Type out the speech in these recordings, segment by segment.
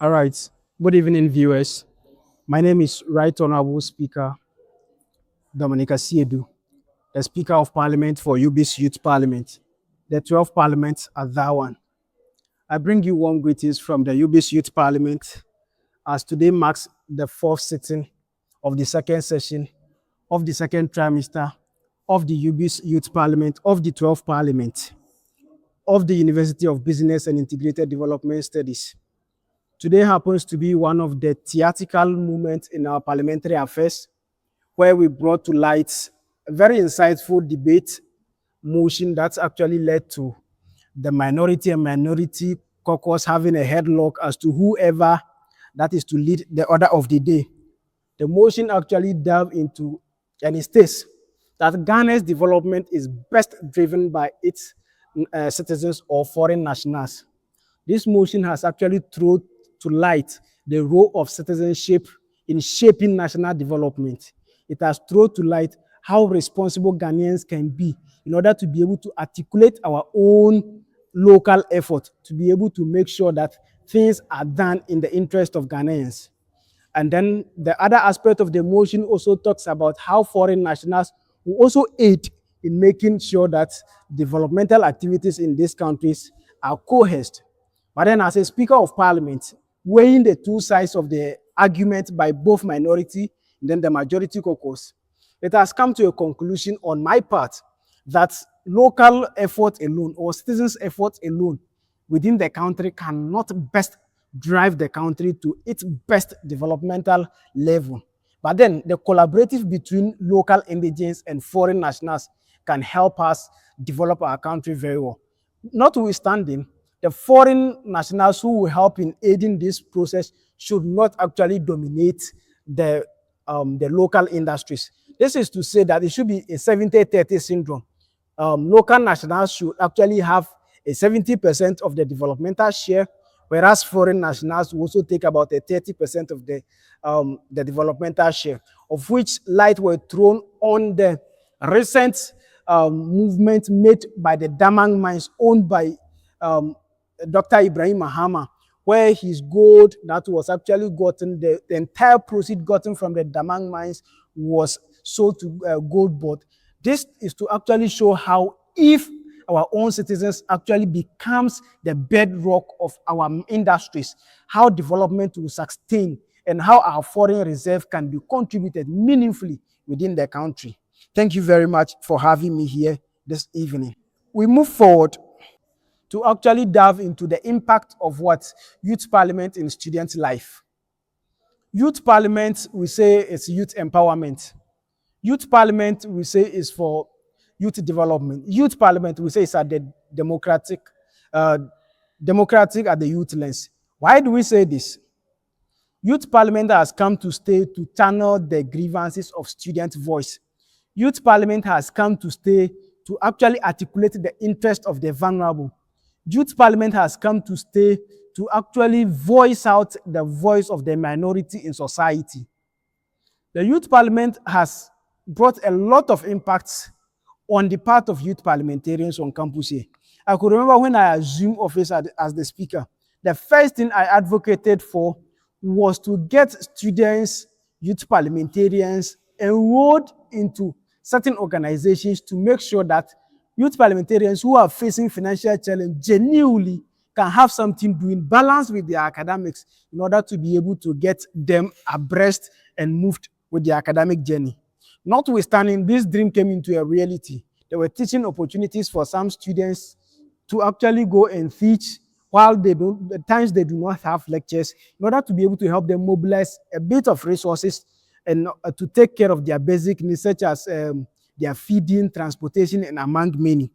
All right. Good evening, viewers. My name is Right Honourable Speaker Dominica Siedu, the Speaker of Parliament for UBIDS Youth Parliament, the 12th Parliament at that one. I bring you warm greetings from the UBIDS Youth Parliament as today marks the fourth sitting of the second session of the second trimester of the UBIDS Youth Parliament of the 12th Parliament of the University of Business and Integrated Development Studies. Today happens to be one of the theatrical moments in our parliamentary affairs, where we brought to light a very insightful debate motion that's actually led to the minority and minority caucus having a headlock as to whoever that is to lead the order of the day. The motion actually delved into, and it states that Ghana's development is best driven by its citizens or foreign nationals. This motion has actually thrown to light the role of citizenship in shaping national development. It has thrown to light how responsible Ghanaians can be in order to be able to articulate our own local effort to be able to make sure that things are done in the interest of Ghanaians. And then the other aspect of the motion also talks about how foreign nationals will also aid in making sure that developmental activities in these countries are coerced. But then as a Speaker of Parliament, weighing the two sides of the argument by both minority and then the majority caucus, it has come to a conclusion on my part that local effort alone or citizens' effort alone within the country cannot best drive the country to its best developmental level. But then the collaborative between local indigents and foreign nationals can help us develop our country very well. Notwithstanding, the foreign nationals who will help in aiding this process should not actually dominate the local industries. This is to say that it should be a 70-30 syndrome. Local nationals should actually have a 70% of the developmental share, whereas foreign nationals will also take about a 30% of the developmental share, of which light were thrown on the recent movement made by the Damang mines owned by Dr. Ibrahim Mahama, where his gold that was actually gotten, the entire proceed gotten from the Damang mines was sold to Gold Board. This is to actually show how if our own citizens actually becomes the bedrock of our industries, how development will sustain and how our foreign reserve can be contributed meaningfully within the country. Thank you very much for having me here this evening. We move forward to actually delve into the impact of what youth parliament in student life. Youth parliament, we say, is youth empowerment. Youth parliament, we say, is for youth development. Youth parliament, we say, is at the democratic at the youth lens. Why do we say this? Youth parliament has come to stay to channel the grievances of student voice. Youth parliament has come to stay to actually articulate the interest of the vulnerable. Youth parliament has come to stay to actually voice out the voice of the minority in society. The youth parliament has brought a lot of impacts on the part of youth parliamentarians on campus here. I could remember when I assumed office as the speaker, the first thing I advocated for was to get students, youth parliamentarians enrolled into certain organizations to make sure that youth parliamentarians who are facing financial challenge genuinely can have something doing balance with their academics in order to be able to get them abreast and moved with their academic journey. Notwithstanding, this dream came into a reality. There were teaching opportunities for some students to actually go and teach while at times they do not have lectures, in order to be able to help them mobilize a bit of resources and to take care of their basic needs, such as their feeding, transportation, and among many.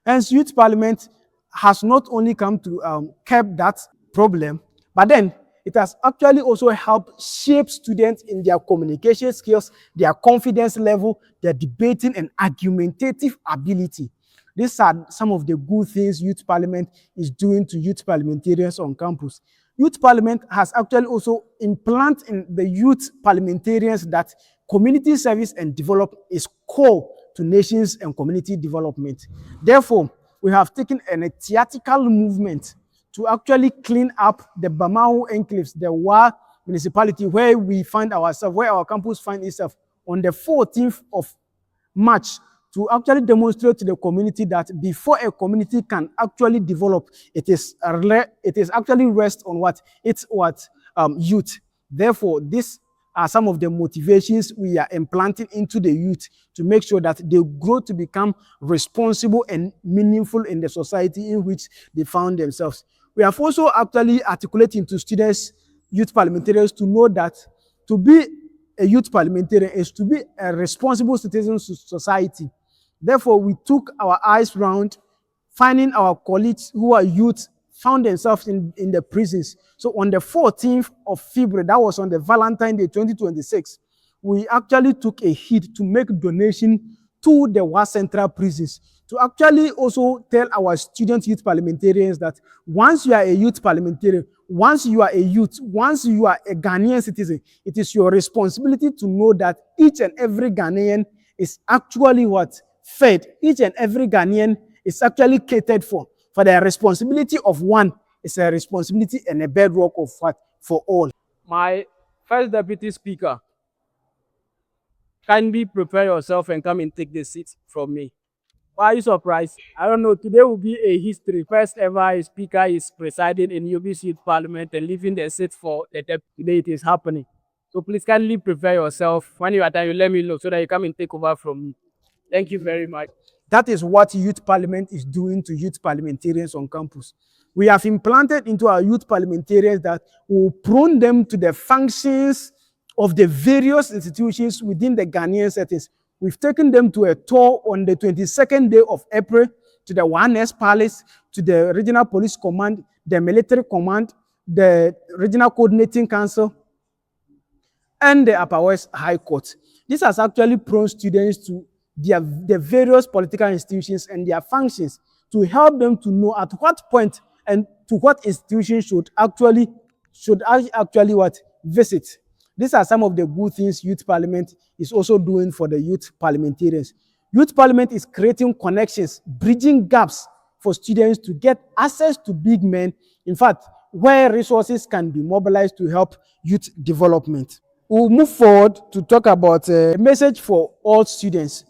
Hence, youth parliament has not only come to curb that problem, but then it has actually also helped shape students in their communication skills, their confidence level, their debating and argumentative ability. These are some of the good things youth parliament is doing to youth parliamentarians on campus. Youth parliament has actually also implanted in the youth parliamentarians that community service and development is core to nations and community development. Therefore, we have taken a theatrical movement to actually clean up the Bamahu enclaves, the Wa municipality where we find ourselves, where our campus finds itself, on the 14th of March, to actually demonstrate to the community that before a community can actually develop, it is actually rest on what? It's what? Youth. Therefore, these are some of the motivations we are implanting into the youth to make sure that they grow to become responsible and meaningful in the society in which they found themselves. We have also actually articulated to students, youth parliamentarians, to know that to be a youth parliamentarian is to be a responsible citizen to society. Therefore, we took our eyes round, finding our colleagues who are youth, found themselves in the prisons. So on the 14th of February, that was on the Valentine Day 2026, we actually took a hit to make donation to the Wa Central prisons, to actually also tell our student youth parliamentarians that once you are a youth parliamentarian, once you are a youth, once you are a Ghanaian citizen, it is your responsibility to know that each and every Ghanaian is actually what? Fed. Each and every Ghanaian is actually catered for. For the responsibility of one is a responsibility and a bedrock of what? For all. My first deputy speaker, kindly prepare yourself and come and take the seat from me. Why are you surprised? I don't know. Today will be a history. First ever a speaker is presiding in UBIDS Youth Parliament and leaving the seat for the deputy. Today it is happening. So please kindly prepare yourself. When you are done, you let me know so that you come and take over from me. Thank you very much. That is what Youth Parliament is doing to youth parliamentarians on campus. We have implanted into our youth parliamentarians that will prone them to the functions of the various institutions within the Ghanaian settings. We've taken them to a tour on the 22nd day of April to the 1S Palace, to the Regional Police Command, the Military Command, the Regional Coordinating Council, and the Upper West High Court. This has actually prone students to the various political institutions and their functions to help them to know at what point and to what institution should actually what visit. These are some of the good things Youth Parliament is also doing for the youth parliamentarians. Youth Parliament is creating connections, bridging gaps for students to get access to big men. In fact, where resources can be mobilized to help youth development. We'll move forward to talk about a message for all students.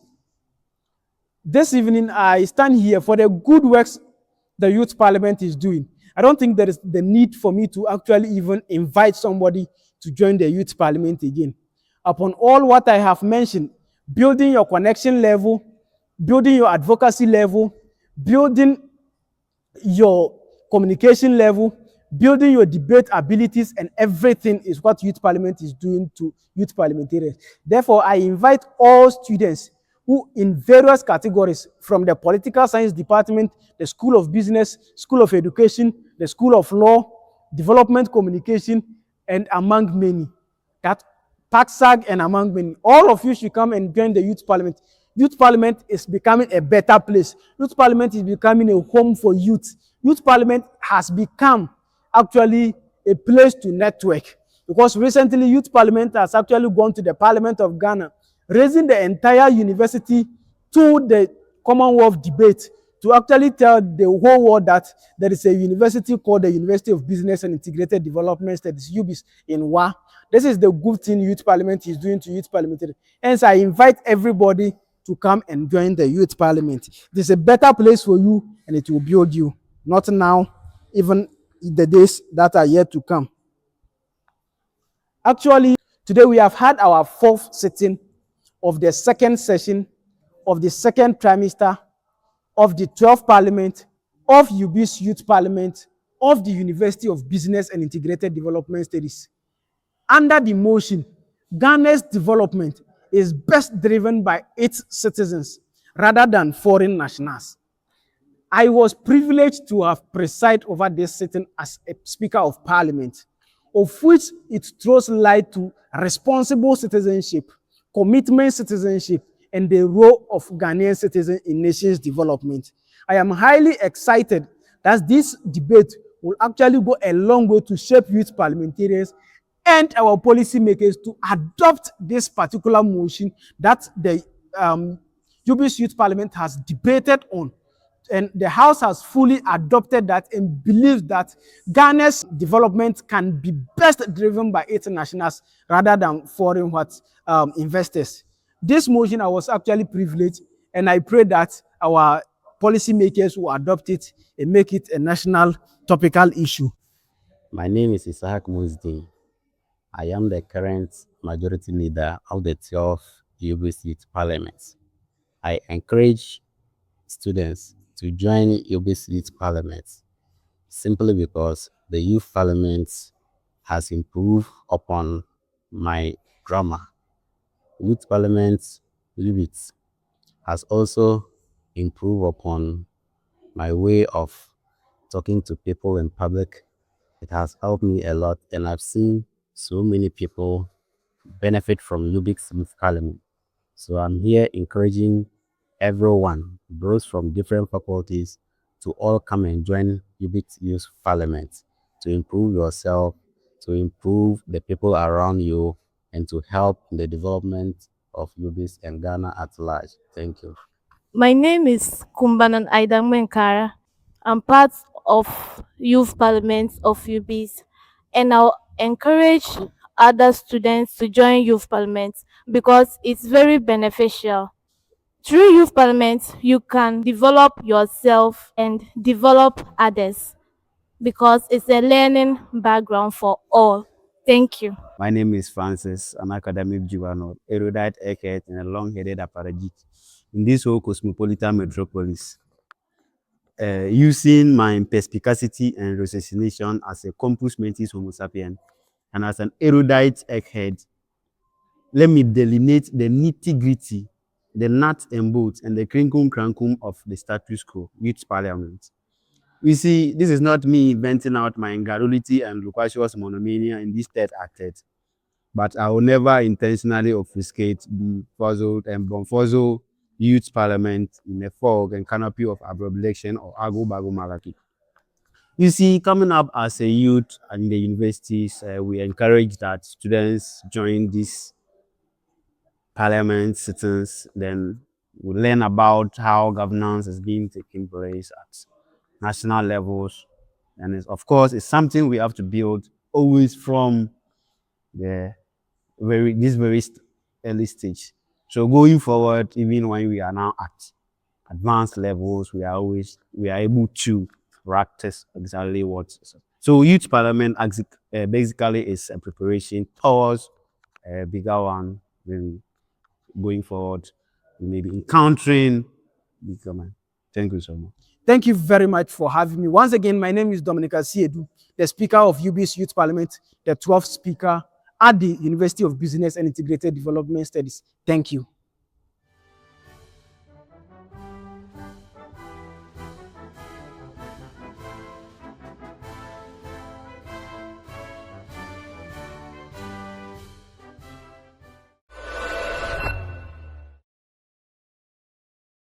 This evening, I stand here for the good works the Youth Parliament is doing. I don't think there is the need for me to actually even invite somebody to join the Youth Parliament again. Upon all what I have mentioned, building your connection level, building your advocacy level, building your communication level, building your debate abilities, and everything is what Youth Parliament is doing to youth parliamentarians. Therefore, I invite all students who in various categories, from the political science department, the School of Business, School of Education, the School of Law, Development Communication, and among many, that PACSAG and among many, all of you should come and join the Youth Parliament. Youth Parliament is becoming a better place. Youth Parliament is becoming a home for youth. Youth Parliament has become actually a place to network, because recently Youth Parliament has actually gone to the Parliament of Ghana, raising the entire university to the Commonwealth debate to actually tell the whole world that there is a university called the University of Business and Integrated Development Studies, UBIDS, in Wa. This is the good thing Youth Parliament is doing to youth parliamentary. Hence, I invite everybody to come and join the Youth Parliament. It is a better place for you, and it will build you. Not now, even the days that are yet to come. Actually, today we have had our fourth sitting of the second session of the second trimester of the 12th Parliament of UBIDS Youth Parliament of the University of Business and Integrated Development Studies. Under the motion, Ghana's development is best driven by its citizens rather than foreign nationals. I was privileged to have presided over this sitting as a Speaker of Parliament, of which it throws light to responsible citizenship, commitment citizenship, and the role of Ghanaian citizens in nation's development. I am highly excited that this debate will actually go a long way to shape youth parliamentarians and our policymakers to adopt this particular motion that the UBIDS Youth Parliament has debated on, And the House has fully adopted that and believes that Ghana's development can be best driven by its nationals rather than foreign investors. This motion, I was actually privileged, and I pray that our policymakers will adopt it and make it a national topical issue. My name is Isaac Musdin. I am the current majority leader of the 12th UBIDS Youth Parliament. I encourage students to join UBIDS Youth Parliament simply because the Youth Parliament has improved upon my grammar. Youth Parliament UBIDS has also improved upon my way of talking to people in public. It has helped me a lot, and I've seen so many people benefit from UBIDS Youth Parliament. So I'm here encouraging everyone, those from different faculties, to all come and join UBIDS Youth Parliament to improve yourself, to improve the people around you, and to help in the development of UBIDS and Ghana at large. Thank you. My name is Kumbanan Aidangmenkara. I'm part of Youth Parliament of UBIS, and I'll encourage other students to join Youth Parliament because it's very beneficial. Through Youth Parliament, you can develop yourself and develop others because it's a learning background for all. Thank you. My name is Francis, an academic juvenile, erudite egghead, and a long-headed apparatchik in this whole cosmopolitan metropolis. Using my perspicacity and raciocination as a compus mentis homo sapien and as an erudite egghead, let me delineate the nitty-gritty, the nuts and bolts, and the crinkum crankum of the status quo, youth parliament. You see, this is not me venting out my garrulity and loquacious monomania in this third acted, but I will never intentionally obfuscate, befuzzled, and bumfuzzle youth parliament in a fog and canopy of abroblection or ago-bago maraki. You see, coming up as a youth in the universities, we encourage that students join these parliament sittings, then we learn about how governance is being taken place at national levels. And of course, it's something we have to build always from the this very early stage. So going forward, even when we are now at advanced levels, we are able to practice exactly what. So youth parliament basically is a preparation towards a bigger one. Maybe going forward, we may be encountering big government. Thank you so much. Thank you very much for having me. Once again, my name is Dominica Siedu, the Speaker of UBIDS Youth Parliament, the 12th Speaker at the University of Business and Integrated Development Studies. Thank you.